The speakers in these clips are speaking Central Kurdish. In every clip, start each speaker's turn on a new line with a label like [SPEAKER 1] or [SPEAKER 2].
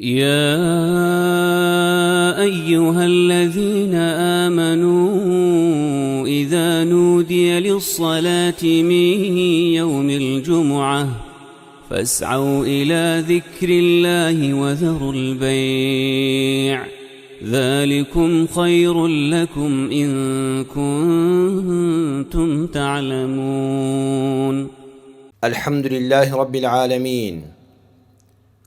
[SPEAKER 1] يا أيها الذين آمنوا إذا نودي للصلاة من يوم الجمعة فاسعوا إلى ذكر الله وذروا البيع ذلكم خير لكم إن كنتم تعلمون.
[SPEAKER 2] الحمد لله رب العالمين،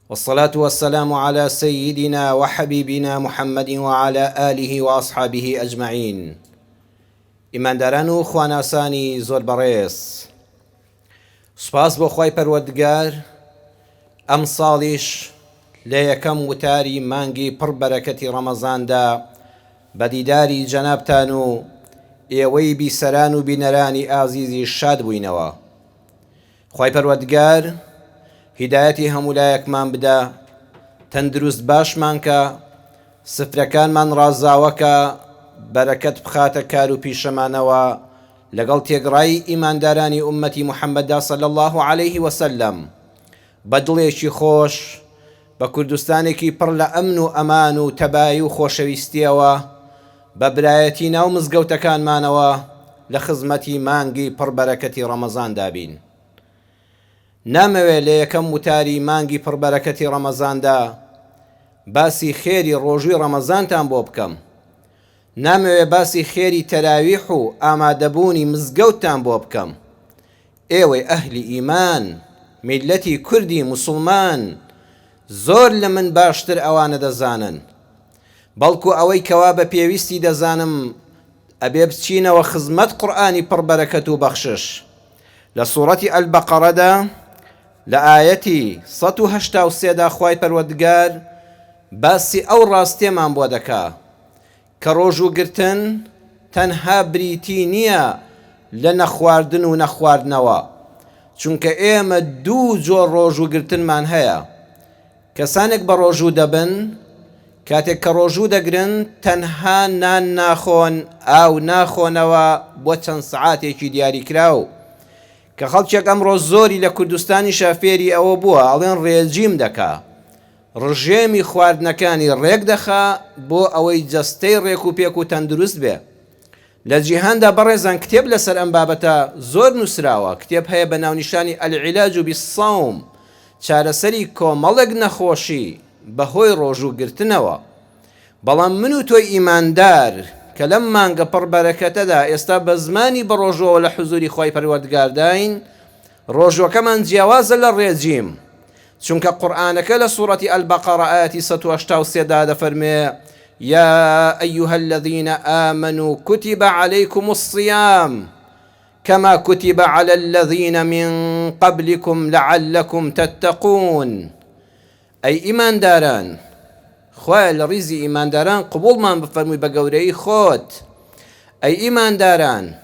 [SPEAKER 2] والصلاة والسلام على سيدنا وحبيبنا محمد وعلى آله وأصحابه أجمعين. ئیمانداران و خواناسانی زۆر بەڕێز، سوپاس بۆ خوای پەروەردگار ئەم ساڵیش لە یەکەم وتاری مانگی پڕ بەرەکەتی ڕەمەزاندا بە دیداری جەنابتان و ئێوەی بیسەران و بینەرانی ئازیزی شاد بووینەوە. خوای پەروەردگار هیدایەتی هەموو لایەکمان بدە، تەندروست باشمان کە، سفرەکانمان ڕازاوەکە، بەرەکەت بخاتە کار و پیشەمانەوە لەگەڵ تێگڕایی ئیماندارانی ئومەتی محەممەددا صلی الله عليه وسلم، بە دڵێکی خۆش بە کوردستانێکی پڕ لە ئەمن و ئەمان و تەبایی و خۆشەویستیەوە بە برایەتی ناو مزگەوتەکانمانەوە لە خزمەتی مانگی پڕ بەرەکەتی ڕەمەزان دابین. نامەوێت لە یەکەم وتاری مانگی پڕ بەرەکەتی ڕەمەزاندا باسی خێری ڕۆژووی ڕەمەزانتان بۆ بکەم. نامەوێت باسی خێری تەراویح و ئامادەبوونی مزگەوتتان بۆ بکەم. ئێوەی ئەهلی ئیمان، میلەتی کوردی موسڵمان، زۆر لە من باشتر ئەوانە دەزانن، بەڵکو ئەوەی کەوا بە پێویستی دەزانم ئەبێ بچینەوە خزمەت قورئانی پڕ بەرەکەت و بەخشش. لە سوورەتی ئەلبەقەرەدا لە ئاەتی 183دا خوای پەروەردگار باسی ئەو ڕاستیەمان بۆ دەکا کە ڕۆژوگرتن تەنها بریتی نییە لە نەخواردن و نەخواردنەوە، چونکە ئێمە دوو جۆر ڕۆژوگرتنمان هەیە. کەسانێک بە ڕۆژوو دەبن، کاتێک کە ڕۆژوو دەگرن تەنها نان ناخۆن، ئاو ناخۆنەوە بۆ چەند سەعاتێکی دیاریکراو، کە خەڵکێک ئەمڕۆ زۆری لە کوردستانی شافێری ئەوە بووە ئەڵێن ڕێجیم دەکا، ڕژێمی خواردنەکانی ڕێک دەخا بۆ ئەوەی جەستەی ڕێک و پێک و تەندروست بێ. لە جیهاندا بەڕێزان کتێب لەسەر ئەم بابەتە زۆر نووسراوە. کتێب هەیە بە ناونیشانی العلاج بالصوم، چارەسەری کۆمەڵێک نەخۆشی بەهۆی ڕۆژوگرتنەوە. بەڵام من و تۆی ئیماندار کە لەم مانگە پڕ بەرەکەتەدا ئێستا بە زمانی بە ڕۆژەوە لە حوزوری خوای پەروەردگارداین، ڕۆژوەکەمان جیاوازە لە ڕێجیم، چونکە قورئانەکە لە سوورەتی ئەلبەقەرە ئاەتی 183دا دەفەرمێ: يا أيها الذين آمنوا كتب عليكم الصيام كما كتب على الذين من قبلكم لعلكم تتقون. أي إيمان داران، خواه لرزي إيمان داران قبول من بفرمي بقوري خوت. أي إيمان داران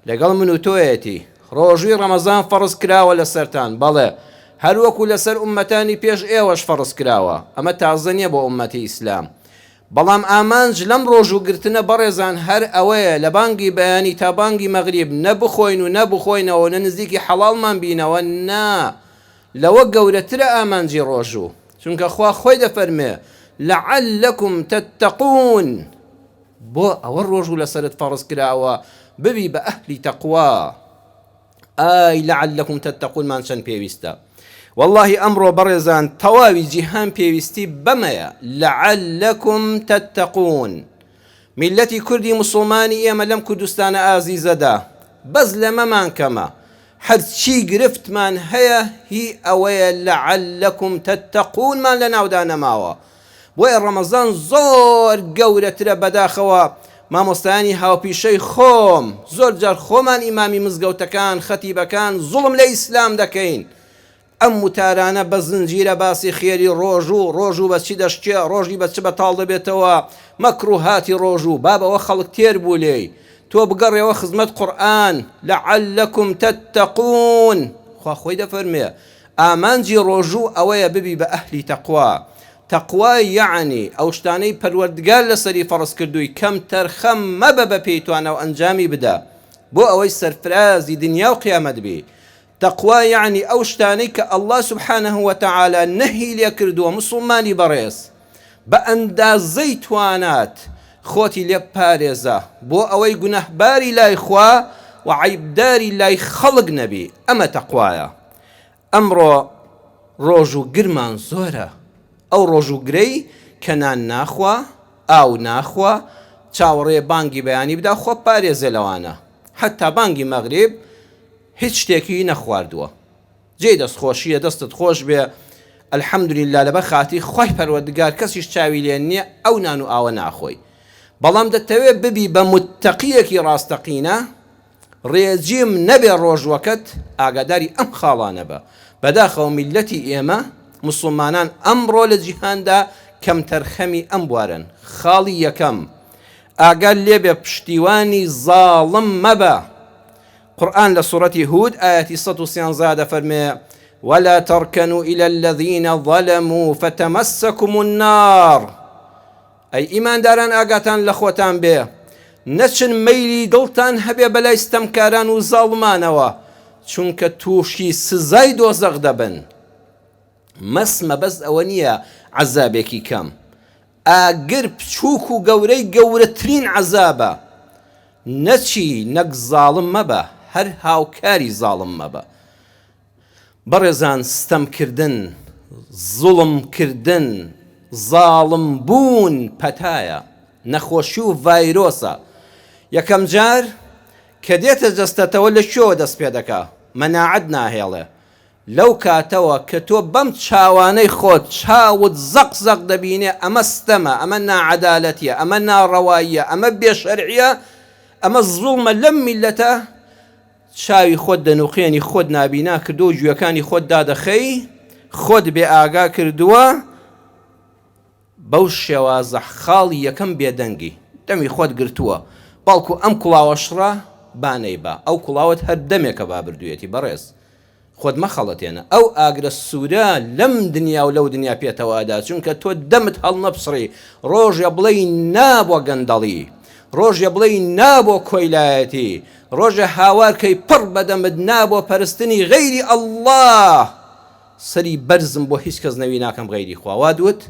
[SPEAKER 2] لقل منو تويتي روجي رمضان فرض كراوة لسرتان، بله هل وكو لسر أمتاني بيش إيوش فرض كراوة، أما تعزني بو أمتي إسلام. بەڵام ئامانج لەم ڕۆژوگرتنە بەڕێزان هەر ئەوەیە لە بانگی بەیانی تا بانگی مەغریب نەبخۆین و نەبخۆینەوە نە نزیکی حەڵاڵمان بینەوە، نا، لەوە گەورەترە ئامانجی ڕۆژوو، چونکە خوا خۆی دەفەرمێ لەعەلەکم تەتەقون، بۆ ئەوە ڕۆژوو لەسەرت فەرز کراوە ببی بە ئەهلی تەقوا. ئای لەعەلەکم تەتەقونمان چەند پێویستە. والله ئەمڕۆ بەڕێزان تەواوی جیهان پێویستی بەمەیە، لەعەلەکم تەتەقون. میلەتی کوردی موسڵمانی ئێمە لەم کوردستانە ئازیزەدا بەس لەمەمان کەمە، هەرچی گرفتمان هەیە هی ئەوەیە لەعەلەکم تەتەقونمان لە ناودا نەماوە. بۆیە ڕەمەزان زۆر گەورەترە بەداخەوە. مامۆستایانی هاوپیشەی خۆم زۆر جار خۆمان ئیمامی مزگەوتەکان خەتیبەکان زوڵم لە ئیسلام دەکەین. ئەم وتارانە بە زنجیرە باسی خێری ڕۆژوو بە چی دەشتێ، ڕۆژی بە چ بەتاڵ دەبێتەوە، مەکروهاتی ڕۆژوو، بابەوە خەڵک تێر بوو لێی، تۆ بگەڕێەوە خزمەت قورئان لەعەلەکم تەتەقون. خوا خۆی دەفەرمێ ئامانجی ڕۆژوو ئەوەیە ببی بە ئەهلی تەقوا. تەقوای یعنی ئەو شتانەی پەروەردگار لەسەری فەرز کردووی کەم تەرخەم مەبە بە پێی توانە و ئەنجامی بدە بۆ ئەوەی سەرفرازی دنیا و قیامەت بی. تەقوا یعنی ئەو شتانەی کە ئەڵڵا سوبحانەه وتەعالا نەهی لێ کردووە موسڵمانی بەڕێز بە ئەندازەی توانات خۆتی لێ پارێزە بۆ ئەوەی گونەهباری لای خوا و عیبداری لای خەڵک نەبی. ئەمە تەقوایە. ئەمڕۆ ڕۆژ و گرمان زۆرە، ئەو ڕۆژ و گرەی کە نان ناخوا، ئاو ناخوا، چاوەڕێ بانگی بەیانی بدا خۆ پارێزێ لەوانە. حتا بانگی مەغریب هیچ شتێکی نەخواردووە، جێی دەستخۆشیە، دەستت خۆش بێ، ئەلحەمدولیلا لەبەر خاتی خۆی پەروەردگار کەسیش چاوی لێ نییە ئەو نان و ئاوە ناخۆی. بەڵام دەتەوێت ببی بە متەقیەکی ڕاستەقینە، ڕێجیم نەبێ ڕۆژوەکەت ئاگاداری ئەم خاڵانە بە. بەداخەوە میلەتی ئێمە موسڵمانان ئەمڕۆ لە جیهاندا کەم تەرخەمی ئەم بوارن. خاڵی یەکەم ئاگال لێبێ پشتیوانی زاڵم مەبە. قورآن لە سوورەتی هود ئاەتی 113 دەفەرمێ ولا تركنوا إلى الذين ظلموا فتمسكم النار. ئەی ئیمانداران ئاگاتان لە خۆتان بێ، نەچن مەیلی دڵتان هەبێ بەلای ستەمکاران و زاڵمانەوە، چونکە تووشی سزای دۆزەق دەبن. مەسمە بەس ئەوە نییە عەزابێکی کەم، ئاگر بچووک و گەورەی گەورەترین عەزابە. نەچی نەک زاڵم مەبە، هەر هاوکاری زاڵم مەبە. بەڕێزان، ستەمکردن، زوڵمکردن، زاڵم بوون پەتایە، نەخۆشی و ڤایرۆسە. یەکەم جار کە دێتە جەستەتەوە لە شۆ دەست پێ دەکا، مەناعەت ناهێڵێ. لەو کاتەوە کە تۆ بەم چاوانەی خۆت چاوت زەق زەق دەبینێ، ئەمە ستەمە، ئەمە ناعەدالەتیە، ئەمە ناڕەواییە، ئەمە بێشەرعیە، ئەمە زوڵمە لەم میلەتە، چاوی خۆت دەنووقێنی، خۆت نابینا کردو و گوێەکانی خۆت دادەخەی، خۆت بێ ئاگا کردووە. بەو شێوازە خاڵی یەکەم بێدەنگی دەمی خۆت گرتووە، بەڵکو ئەم کوڵاوە شڕە بانەی بە، ئەو کوڵاوت هەر دەمێکە با بردوێتی. بەڕێز خۆت مەخەڵەتێنە، ئەو ئاگرە سوورە لەم دنیا و لەو دنیا پێتەوادا، چونکە تۆ دەمت هەڵ نەپسڕی. ڕۆژە بڵێ نابۆ گەندەڵی، ڕۆژە بڵێ نابۆ کۆیلایەتی، ڕۆژە هاوارکەی پڕ بەدەمت نابۆ پەرستنی غەیری ئەڵڵاه. سەری بەرزم بۆ هیچ کەس نەوی ناکەم غەیری خوا. وا دوت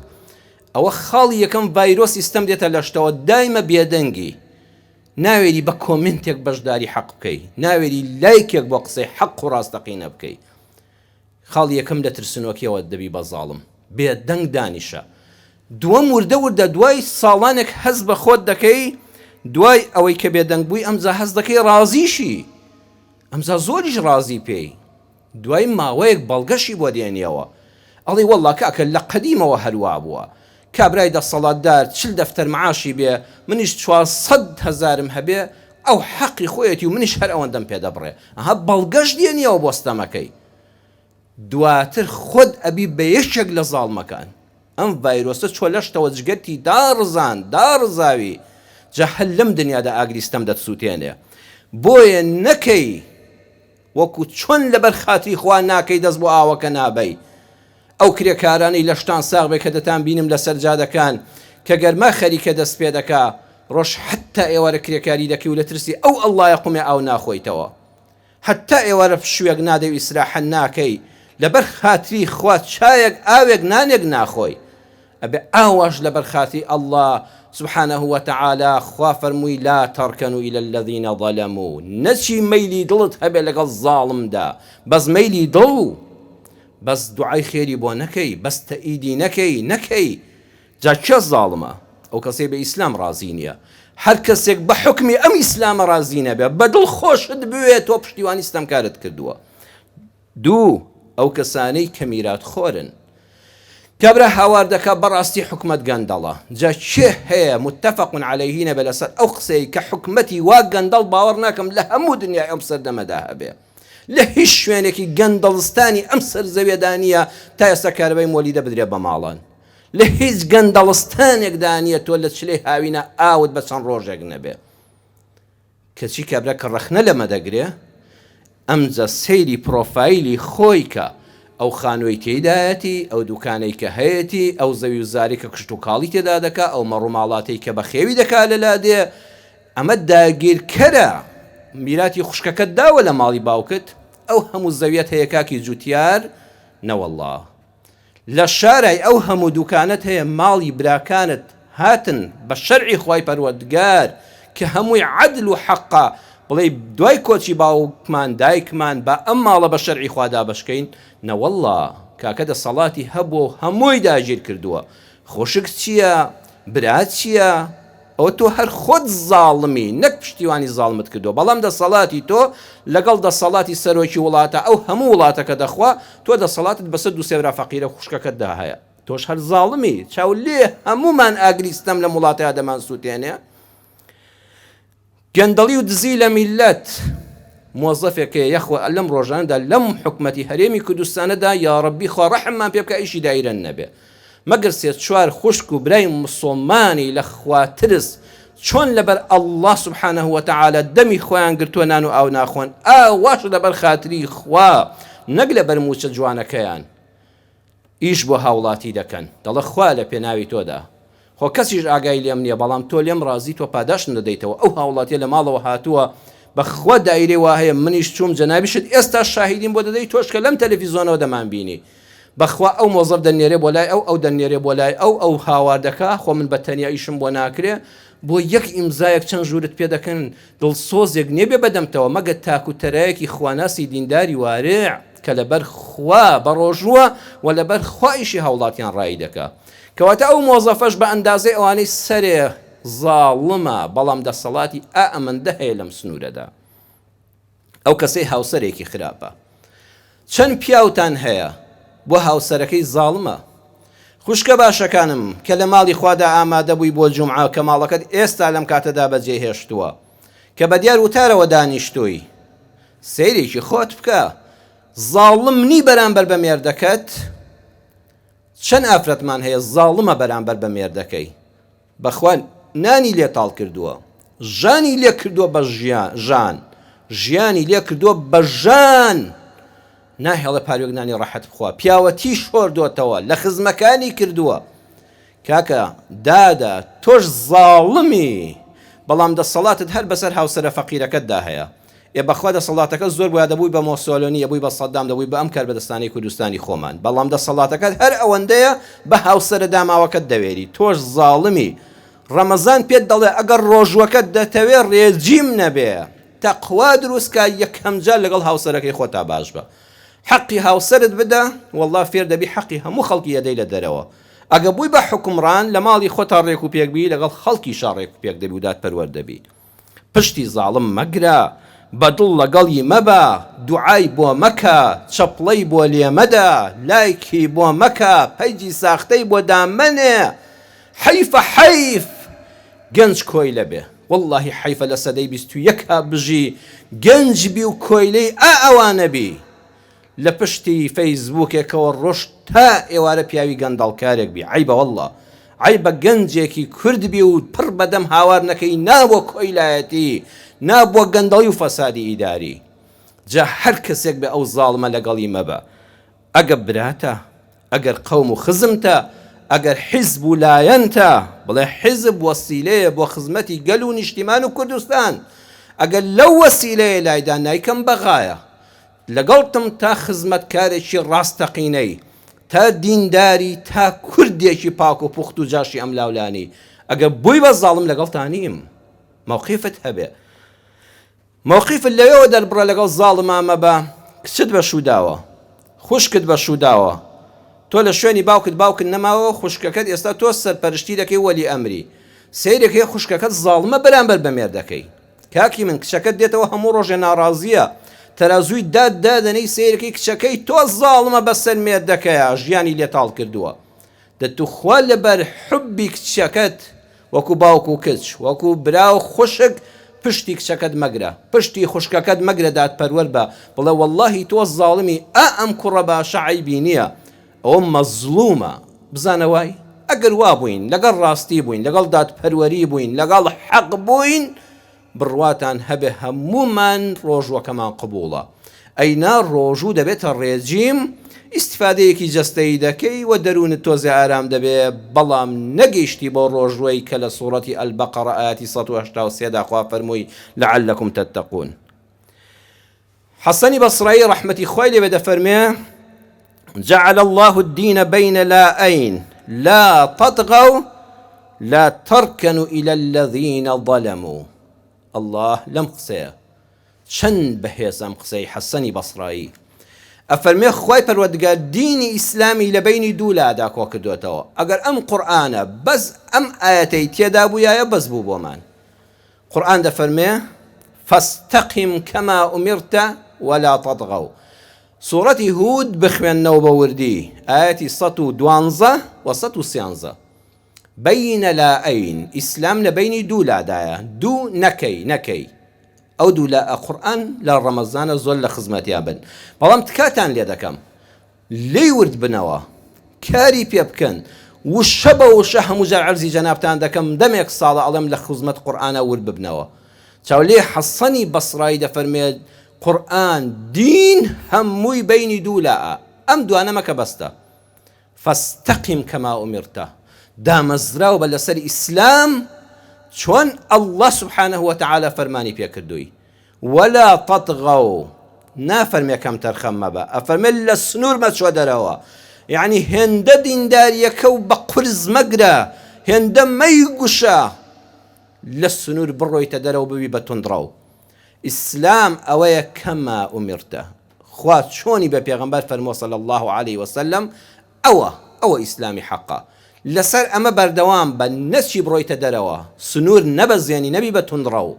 [SPEAKER 2] ئەوە خاڵی یەکەم ڤایرۆسی ستەم دێتە لە شتەوە، دایمە بێدەنگی، ناوێری بە کۆمنتێک بەشداری حەق بکەی، ناوێری لایکێک بۆ قسەی حەق و ڕاستەقینە بکەی. خاڵی یەکەم لە ترسنۆکیەوە دەبی بە زاڵم، بێدەنگ دانیشە. دووەم وردە وردە دوای ساڵانێک هەز بە خۆت دەکەی، دوای ئەوەی کە بێدەنگ بووی ئەمجا هەز دەکەی ڕازیشی، ئەمجا زۆریش ڕازی پێی. دوای ماوەیەک بەڵگەشی بۆ دێنیەوە، ئەڵێ وەڵڵا کاکە لە قەدیمەوە هەروە بووە، کابرای دەسەڵاتدار 40 دەفتەر معاشی بێ، منیش 400,000 هەبێ، ئەو حەقی خۆیەتی و منیش هەر ئەوەندەم پێ دەبڕێ. ئەها بەڵگەش دێنیەوە بۆ ستەمەکەی. دواتر خۆت ئەبی بە یەکێک لە زاڵمەکان. ئەم ڤایرۆسە چۆ لەشتەوە جگەتی داڕزاوی، جا هەر لەم دنیادا ئاگری ستەم دەتسووتێنێ. بۆیە نەکەی وەکو چۆن لەبەر خاتری خوا ناکەی دەست بۆ ئاوەکە نابەی. ئەو کرێکارانەی لە شتان ساغ بێ کە دەتان بینم لە سەرجادەکان کە گەرما خەریکە دەست پێ دەکا، ڕۆژ حتا ئێوارە کرێکاری دەکەی و لە ترسی ئەو ئەڵڵایە قومێ ئاو ناخۆیتەوە، حتا ئێوارە شوێک نادەی و ئیسراحەت ناکەی، لەبەر خاتری خوا چایەک ئاوێک نانێک ناخۆی. ئەبێ ئاواش لەبەر خاتری ئەڵڵا سبحانه وتعالى خوا فەرمووی لا تركنوا إلى الذين ظلموا. نەچی مەیلی دڵت هەبێ لەگەڵ زاڵمدا، بەس مەیلی دڵ، بەس دوعای خێری بۆ نەکەی، بەس تەئیدی نەکەی. جا کێ زاڵمە؟ ئەو کەسێ بە ئیسلام ڕازی نییە. هەر کەسێک بە حکمی ئەم ئیسلامە ڕازی نەبێ، بە دڵ خۆشت بوێت تۆ پشتیوانی ستەمکارت کردووە. دوو، ئەو کەسانەی کە میرات خۆرن، کابرا هاوار دەکا بەڕاستی حکومەت گەندەڵە. جا چێ هەیە متفق عەلەیهینە بە لەسەر ئەو قسەی کە حکومەتی وا گەندەڵ باوەڕ ناکەم لە هەموو دنیای ئەم سەردەمەدا هەبێ، لە هیچ شوێنێکی گەندەڵستانی ئەم سەرزەویەدا نییە تا ئێستا کارەبای مۆلیدە بدرێ بە ماڵان، لە هیچ گەندەڵستانێکدا نییە تۆ لە چلەی هاوینە ئاوت بە چەند ڕۆژێک نەبێ. کەچی کابرا کە ڕەخنە لەمە دەگرێ، ئەمجا سەیری پرۆفایلی خۆی کە ئەو خانووی تێدایەتی، ئەو دوکانەی کە هەیەی، ئەو زەوی و زاری کە کشت و کاڵی تێدا دەکا، ئەو مەڕووماڵاتی کە بە خێوی دەکا لەلا دێ، ئەمە داگیرکەرە. میراتی خوشکەکەت داوە لە ماڵی باوکت، ئەو هەموو زەویەت هەیە کاکی جوتیار نەوەڵڵا لە شارای ئەو هەموو دوکانت هەیە ماڵی براکانت هاتن بە شەرعی خوای پەروەردگار کە هەمووی عەدل و حەقا بڵێ دوای کۆچی باوکمان دایکمان بە ئەم ماڵە بە شەرعی خوادا بەشکەین نەوەڵڵا کاکە دەسەڵاتی هەبووە هەمووی داگیر کردووە خۆشک چییە برات چییە ئەو تۆ هەر خۆت زاڵمی نەک پشتیوانی زاڵمت کردو بەڵام دەسەڵاتی تۆ لەگەڵ دەسەڵاتی سەرۆکی وڵاتە ئەو هەموو وڵاتەکە دەخوا تۆ دەسەڵاتت بەسەر دو سێورا فەقیرە خوشکەکەتدا هەیە تۆش هەر زاڵمی چاو لێ هەمومان ئاگریستەم لە وڵاتەیە دەمان سووتێنێ گەندەڵی و دزی لە میلەت مۆزەفێکەیە یەخوا لەم ڕۆژانەدا لەم حکومەتی هەرێمی کوردستانەدا یا ڕەبی خوا ڕەحممان پێ بکە ئیشی دایرەن نەبێ مەگەر سێ چوار خوشک و برای مسڵمانی لە خوا ترس چۆن لەبەر ئەڵڵا سوبحانەه وتەعالە دەمی خۆیان گرتووە نان و ئاو ناخۆن ئاواش لەبەر خاتری خوا نەک لەبەر موچە جوانەکەیان ئیش بۆ هاوڵاتی دەکەن دەڵێ خوا لە پێناوی تۆدا خۆ کەسیش ئاگای لێم نییە بەڵام تۆ لێم ڕازی تۆ پاداشم دەدەیتەوە ئەو هاوڵاتیە لە ماڵەوە هاتووە بەخوا دایرێ وا هەیە منیش چووم جەنابیشت ئێستا شاهیدیم بۆ دەدەی تۆش کە لەم تەلەڤیزۆنەوە دەمان بینی بەخوا ئەو مۆزەف دەنێرێ بۆ لای ئەو دەنێرێ بۆ لای ئەو هاواردەکە خۆ من بە تەنیا ئیشم بۆ ناکرێ بۆ یەک ئیمزایەک چەند ژوورت پێ دەکەن دڵسۆزێک نێبێ بەدەمتەوە مەگە تاکوتەرایەکی خواناسی دینداری وارێع کە لەبەر خوا بەڕۆژووە و لەبەر خوا ئیشی هاوڵاتیان ڕایی دەکا کەواتە ئەو مۆزەفەش بە ئەندازەی ئەوانەی سەرێ زاڵمە بەڵام دەسەڵاتی ئەمەندە هەیە لەم سنوورەدا ئەو کەسەی هاوسەرێکی خراپە چەند پیاوتان هەیە بۆ هاوسەرەکەی زاڵمە خوشکە باشەکانم کە لە ماڵی خوادا ئامادە بووی بۆ جومعە کە ماڵەکەت ئێستا لەم کاتەدا بەجێهێشتووە کە بە دیار وتارەوە دانیشتووی سەیرێکی خۆت بکە زاڵم نی بەرامبەر بە مێردەکەت چەند ئافرەتمان هەیە زاڵمە بەرامبەر بە مێردەکەی بەخوا نانی لێ تاڵ کردووە ژانی لێ کردووە بە ژیانی لێ کردووە بە ژان ناهێڵە پارێکنانی ڕەحەت بخوا پیاوەتی شۆردوتەوە لە خزمەکانی کردووە کاکە دادا تۆش زاڵمی بەڵام دەسەڵاتت هەر بەسەر هاوسەرە فەقیرەکەتدا هەیە بەخوا دەسەڵاتەکە زۆر بۆیە دەبووی بە مۆسۆلۆنی بووی بە سەدام دەبووی بە ئەم کار بەدەستانی کوردستانی خۆمان بەڵام دەسەڵاتەکەت هەر ئەوەندەیە بە هاوسەرە داماوەکەت دەوێری تۆش زاڵمی ڕەمەزان پێت دەڵێ ئەگەر ڕۆژوەکەت دەتەوێت ڕێجیم نەبێ تەقوا دروستکە یەکەم جار لەگەڵ هاوسەرەکەی خۆتا باش بە حەقی هاوسەرت بدە والله فێر دەبی حەقی هەموو خەڵکی ئەدەی لە دەرەوە ئەگە بووی بە حکومڕان لە ماڵی خۆتا ڕێک و پێکبی لەگەڵ خەڵکی شاڕێک و پێک دەبی و دادپەروەر دەبی پشتی زاڵم مەگرە بەدڵ لەگەڵی مەبە دوعای بۆ مەکە چەپڵەی بۆ لێمەدا لایکی بۆ مەکە پەیجی ساختەی بۆ دامەنێ حەیف گەنج کۆی لەبێ واللهی حەیفە لە سەدەی 21 بژی گەنج بی و کۆیلەی ئەوانە بی لە پشتی فەیسبووکێکەوە ڕۆژ تا ئێوارە پیاوی گەندەڵکارێک بی عیبە والله عیبە گەنجێکی کورد بی و پڕ بەدەم هاوار نەکەی نابۆ کۆیلایەتی نابووە گەندەڵی و فەسادی ئیداری جا هەر کەسێک بێ ئەو زاڵمە لەگەڵی مەبە ئەگە براتە ئەگەر قەوم و خزمتە ئەگەر حیزب و لایەنتە بڵێ حیزب وەسیلەیە بۆ خزمەتی گەل و نیشتیمان و کوردستان ئەگەر لەو وەسیلەیە لایدان نایکەم بەغایە لەگەڵتم تا خزمەتکارێکی ڕاستەقینەی تا دینداری تا کوردێکی پاک و پوخت و جاشی ئەم لاولانی ئەگە بووی بە زاڵم لەگەڵتانیم موقیفت هەبێ موقیفت لەوێەوە دەربڕە لەگەڵ زاڵم ئامە بە کچت بە شووداوە خوشکت بە شووداوە تۆ لە شوێنی باوکت نەماوە خوشکەکەت ئێستا تۆ سەرپەرشتی دەکەی وەلی ئەمری سەیرێکی خوشکەکەت زاڵمە بەرامبەر بە مێردەکەی کاکی من کچەکەت دێتەوە هەموو ڕۆژێ ناڕازیە تەرازووی دادەنەی سیرەکەی کچەکەی تۆ زاڵمە بەسەر مێردەکەیە ژیانی لێتاڵ کردووە دەتوخوا لەبەر حوبی کچەکەت وەکو باوک و کچ وەکو برا و خوشک پشتی کچەکەت مەگرە پشتی خوشکەکەت مەگرە دادپەروەر بە بڵێ واللهی تۆ زاڵمی ئەم کوڕە باشە عیبی نییە ئەوە مەزلومە بزانەوای ئەگەر وا بووین لەگەڵ ڕاستی بووین لەگەڵ دادپەروەری بووین لەگەڵ حەق بووین بڕواتان هەبێ هەمومان ڕۆژوەکەمان قبوڵە ئەینا ڕۆژوو دەبێتە ڕێجیم ئیسیفادەیەکی جەستەیی دەکەی و دەروونت تۆزێ ئارام دەبێ بەڵام نەگەیشتی بۆ ڕۆژوەی کە لە سوورەتی ئەلبەقەرە ئاەتی 183 دا خوا فەرمووی لەعەلەکم تەتەقون حەسەنی بەسڕایی ڕەحمەتی خۆی لێ بێ دەفەرمێ جعل الله الدين بين لاءين لا تطغوا لا تركنوا إلى الذين ظلموا. الله لم قسەیە چەند بەهێز ئەم قسەی حەسەنی بەسڕایی ئەفەرمێ خۆی پەروەردگار دینی ئیسلامی لە بینی دوو لادا کۆ کردوێتەوە. ئەگەر ئەم قورئانە بەس ئەم ئاەتەی تێدا بوویایە بەس بوو بۆمان. قورئان دەفەرمێ فاستقم كما أمرت ولا تطغوا. سورة هود بخوێننەوە بە وردی ئاەتی 112 و 113 بين لاءين ئیسلام لە بینی دوو لادایە دوو نەکەی ئەو دوو لا قورئان لە ڕەمەزانە زۆر لە خزمەتیان بن. بەڵام تکاتان لێ دەکەم لێی ورد بنەوە کاری پێ بکەن وشە بە وشە هەموو جار عەرزی جەنابتان دەکەم دەمێک ساڵە ئەڵێم لە خزمەت قورئانە ورد ببنەوە. چاو لێ حەسەنی بەسڕایی دەفەرمێت قورئان دین هەمووی بینی دوو لاءە ئەم دوانە مەکە بەستە. فاستقم كما أمرت دامەزراوە بە لەسەر ئیسلام چۆن الله سبحانه وتعالى فەرمانی پێ کردووی. ولا تطغوا نافەرمێ کەم تەرخەم مەبە ئەفەرمێ لە سنوور مەچۆ دەرەوە یعنی هێندە دینداریەکە و بە قورز مەگرە هێندە مەیگوشە لە سنوور بڕۆیتە دەرەوە ببی بە توندڕەو. ئیسلام ئەوەیە کەما ئومرتە خوا چۆنی بە پێغەمبەر فەرمووە صلی الله عليه وسلم ئەوە ئیسلامی حەقە. لەسەر ئەمە بەردەوام بە نەچی بڕۆیتە دەرەوە سنوور نەبەزێنی نەبی بە توندڕەو.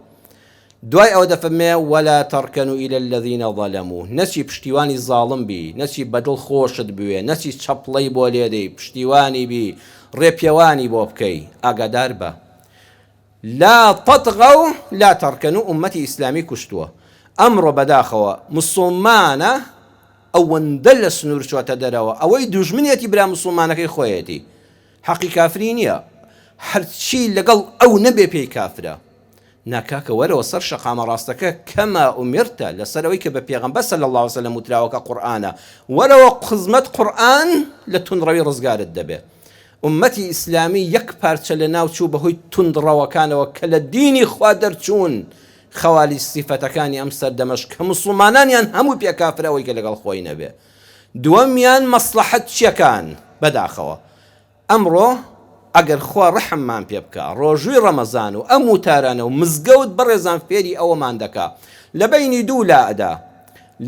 [SPEAKER 2] دوای ئەوە دەفەرمێ ولا تركنوا إلى الذين ظلموا نەچی پشتیوانی زاڵم بی نەچی بەدڵ خۆشت بوێ نەچی چەپڵەی بۆ لێدەی پشتیوانی بی ڕێپێوانی بۆ بکەی ئاگادار بە. لا تطغوا لا تركنوا ئومەتی ئیسلامی کوشتووە. ئەمڕۆ بەداخەوە موسڵمانە ئەوەندە لە سنوور چۆتە دەرەوە ئەوەی دوژمنێتی برا موسڵمانەکەی خۆیەتی حەقی کافری نییە هەرچی لەگەڵ ئەو نەبێ پێی کافرە. ناکاکە وەرەوە سەر شەقامە ڕاستەکە کەما ئومرتە لەسەرەوەی کە بە پێغەمبەر صلی الله عليه وسلم وتراوەکە قورئانە وەرەوە خزمەت قورئان لە توندڕەوی ڕزگارت دەبێ. ئومەتی ئیسلامی یەک پارچە لە ناو چوو بەهۆی توندڕەوەکانەوە کە لە دینی خوا دەرچوون خەوالی سیفەتەکانی ئەم سەردەمەش کە موسڵمانانیان هەموو پێ کافرەوەی کە لەگەڵ خۆی نەبێ. دووەمیان مەسلەحەت چیەکان بەداخەوە ئەمڕۆ ئەگەر خوا ڕەحممان پێ بکە ڕۆژووی ڕەمەزان و ئەم وتارانە و مزگەوت بەڕێزان فێری ئەوەمان دەکا لە بینی دوو لادا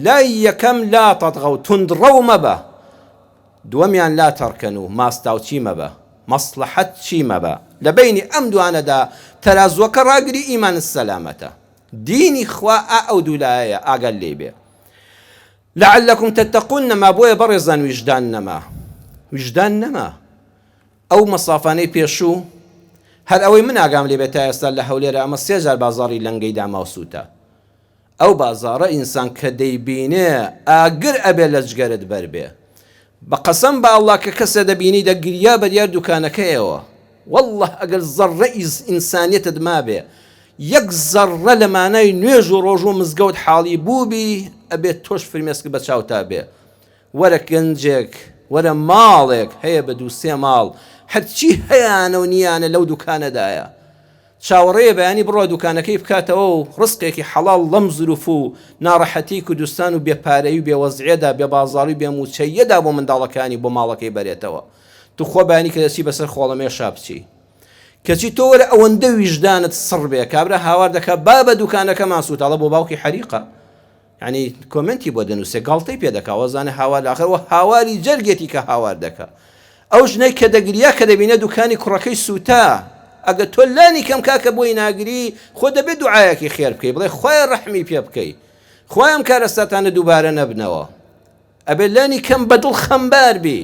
[SPEAKER 2] لای یەکەم لا تطغوا توندڕەو مەبە دووەمیان لا تەرکەنوا ماستاو چی مەبە مەسلەحەت چی مەبە لە بینی ئەم دوانەدا تەرازوەکە ڕاگری ئیمان سەلامەتە دینی خوا ئەو دوو لایەیە ئاگەر لێ بێ. لعلكم تتقون نەما بۆیە بەڕێزان وجدان نەما ئەو مەسافانەی پێشوو هەر ئەوەی من ئاگام لێ بێت تا ئێستا لە هەولێرە ئەمە 3 بازاڕی لەنگەی داماوسوتە. ئەو بازاڕە ئینسان کە دەیبینێ ئاگر ئەبێ لە جگەرت بەربێ بە قەسەم بە ئەڵڵا کە کەسە دەبینی دەگریا بە دیار دوکانەکەیەوە والله ئەگەر زەڕە ئینسانیەتت مابێ یەک زەڕە لە مانای نوێژ و ڕۆژ و مزگەوت حاڵی بووبی ئەبێت تۆش فرمێسک بە چاوتا بێ وەرە گەنجێک وەرە ماڵێک هەیە بە 2-3 ماڵ هەرچی هەیەیانە و نیانە لەو دوکانەدایە چاوەڕێیە بەیانی بڕۆ دوکانەکەی بکاتەوە و ڕزقێکی حەڵاڵ لەم زروف و ناڕەحەتی کوردستان و بێپارەی و بێوەزعێدا بێ بازاڕی بێ موچەیەدا بۆ منداڵەکانی بۆ ماڵەکەی بەرێتەوە تو خۆ بەیانی کە دەچی بەسەر خۆڵەمێ شابچی کەچی تۆ وەرە ئەوەندە ویژدانت سڕ بێ کابرا هاوار دەکا با بە دوکانەکەمان سوتاڵە بۆ باوکی حەریقە یعنی کۆمنتی بۆ دەنووسێ گاڵتەی پێ دەکا وەزانە هاوار ئاخرەوە هاواری جەرگێتی کە هاوار دەکا ئەو ژنەی کە دەگریا کە دەبینە دوکانی کوڕەکەی سوتا ئەگە تۆ لانی کەم کاکە بۆی ناگری خۆ دەبێت دوعایەکی خێر بکەی بڵێ خوای ڕەحمی پێ بکەی خوایم کارەستاتانە دووبارە نەبنەوە ئەبێ لانی کەم بەدڵ خەمبار بی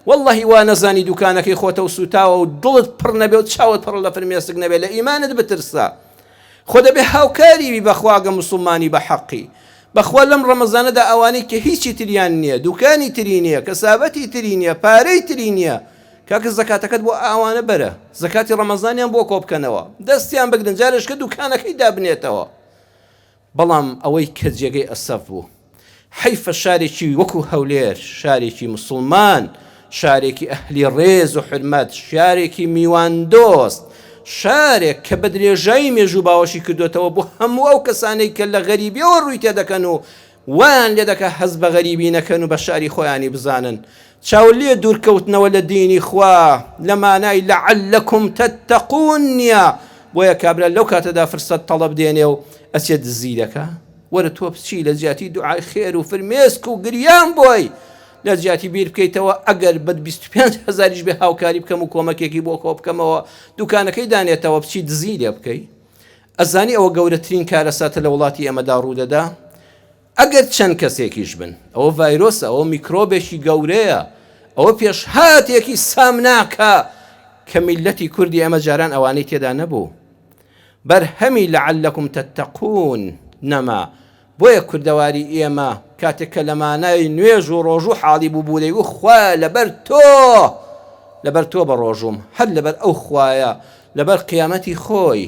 [SPEAKER 2] واللهی وا نەزانی دوکانەکەی خۆتە و سوتاوە و دڵت پڕ نەبێ و چاوت پڕ لە فرمێسک نەبێ لە ئیمانت بترسە خۆ دەبێ هاوکاری بی بەخواگە موسڵمانی بە حەقی بەخوا لەم ڕەمەزانەدا ئەوانەی کە هیچی تریان نییە دوکانی تری نییە کەسابەتی تری نییە پارەی تری نییە کاکە زەکاتەکەت بۆ ئەوانە بەرە زەکاتی ڕەمەزانیان بۆ کۆبکەنەوە دەستیان بگرن جارشکە دوکانەکەی دابنێتەوە بەڵام ئەوەی کە جێگەی ئەسەف بوو حیفە شارێکی وەکو هەولێر شارێکی موسڵمان شارێکی ئەهلی ڕێز و حرمەت شارێکی میوان دۆست شارێک کە بە درێژایی مێژوو باوەشی کردوێتەوە بۆ هەموو ئەو کەسانەی کە لە غەریبیەوە ڕووی تێدەکەن و وان لێ دەکە هەز بە غەریبی نەکەن و بە شاری خۆیانی بزانن چاو لێ دوورکەوتنەوە لە دینی خوا لە مانای لەعەلەکم تەتەقون نییە بۆیە کابرا لەو کاتەدا فرسەت تەڵەب دێنێ و ئەچێت دزی دەکە وەرە تۆ بچی لە جیاتی دوعای خێر و فرمێسک و گریان بۆی لە جیاتی بیر بکەیتەوە ئەگەر بە 25,000 بێ هاوکاری بکەم و کۆمەکێکی بۆ کۆ بکەمەوە دوکانەکەی دانێتەوە بچی دزی لێ بکەی ئەزانی ئەوە گەورەترین کارەساتە لە وڵاتی ئێمەدا ڕوودەدا ئەگەر چەند کەسێکیش بن ئەوە ڤایرۆسە ئەوە میکرۆبێکی گەورەیە ئەوە پێشهاتێکی سامناکە کە میلەتی کوردی ئەمە جاران ئەوانەی تێدا نەبوو بەرهەمی لەعەلەکم تەتەقون نەما بۆیە کوردەواری ئێمە کاتێک کە لە مانای نوێژ و ڕۆژ و حاڵی بوو دەیگو خوا لەبەر تۆ بە ڕۆژوم هەر لەبەر ئەو خوایە لەبەر قیامەتی خۆی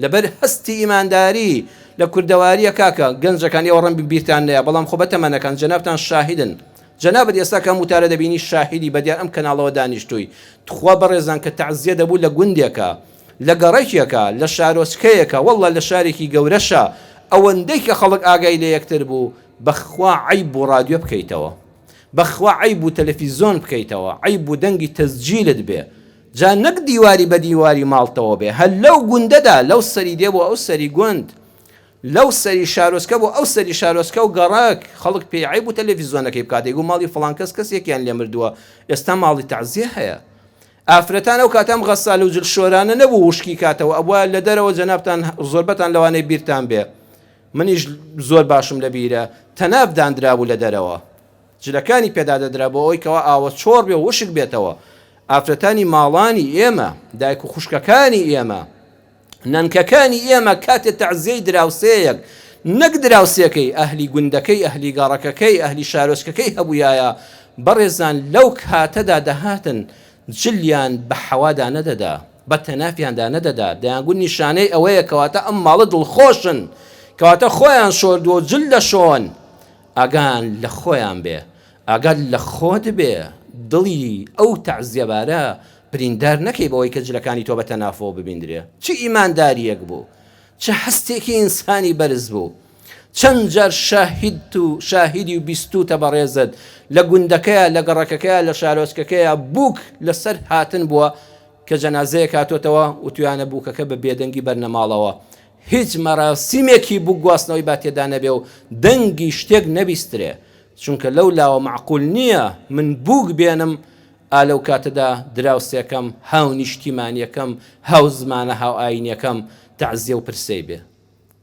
[SPEAKER 2] لەبەر هەستی ئیمانداری لە کوردەواریە کاکە گەنجەکان ئێوە ڕەنگ بیرتان نەیە بەڵام خۆ بەتەمەنەکان جەنابتان شاهیدن جەنابەت ئێستا کە وتارە دەبینی شاهیدی بەدیار ئەم کەناڵەوە دانیشتووی تخوا بەڕێزان کە تەعزیە دەبوو لە گوندێکە لە گەڕێکێکە لە شارۆچکەیەکە وەڵڵا لە شارێکی گەورەشە ئەوەندەی کە خەڵک ئاگای لە یەکتر بوو بەخوا عیب و ڕادیۆ بکەیتەوە بەخوا عیب و تەلەڤیزۆن بکەیتەوە عیب و دەنگی تەسجیلت بێ جا نەک دیواری بە دیواری ماڵتەوە بێ هەر لەو گوندەدا لەو سەری دێ بۆ ئەو سەری گوند لەو سەری شارۆچکە بۆ ئەو سەری شارۆچکە و گەڕاک خەڵک پێی عیب و تەلەڤیزۆنەکەی بکاتێک و ماڵی فڵان کەسێکیان لێ مردووە ئێستا ماڵی تەعزیە هەیە ئافرەتان ئەو کاتام غەسال و جلشۆرانە نەبوو وشکی کاتەوە ئەوە لە دەرەوە جەنابتان زۆربەتان لەوانەی بیرتان بێ منیش زۆر باشم لە بیرە تەناف دانرابوو لە دەرەوە جلەکانی پێدا دەدرا بۆ ئەوی کەەوە ئاوە چۆڕ بێ وشک بێتەوە ئافرەتانی ماڵانی ئێمە دایک و خوشکەکانی ئێمە نانکەکانی ئێمە کاتێ تەعزیەی دراوسەیەک نەک دراوسێکەی ئەهلی گوندەکەی ئەهلی گەڕەکەکەی ئەهلی شارۆچکەکەی هەبوویایە بەڕێزان لەو کاتەدا دەهاتن جلیان بە حەوادا نەدەدا بە تەنافیاندا نەدەدا دەیانگوت نیشانەی ئەوەیە کەواتە ئەم ماڵە دڵخۆشن کەواتە خۆیان شۆردووە جل دەشۆن ئاگان لە خۆیان بێ ئاگات لە خۆت بێ دڵی ئەو تەعزیەبارە بریندار نەکەی بەوەی کە جلەکانی تۆ بە تەنافەوە ببیندرێ چ ئیمانداریەک بوو چ هەستێکی ئینسانی بەرز بوو چەند جار شاهیدی و بیستوتە بەڕێزت لە گوندەکەیە لە گەڕەکەکەیە لە شارۆچکەکەیە بووک لەسەر هاتن بووە کە جەنازەیە کاتۆتەوە و توانە بووکەکە بە بێدەنگی بەرنەماڵەوە هیچ مەراسیمێکی بوو گواستنەوەی با تێدا نەبێ و دەنگی شتێک نەبیسترێ چونکە لەو لاوە معقول نییە من بووک بێنم ئالەو کاتەدا دراوسێکەم هاو نیشتیمانیەکەم هاو زمانە هاو ئاینەکەم تەعزیە و پرسەی بێ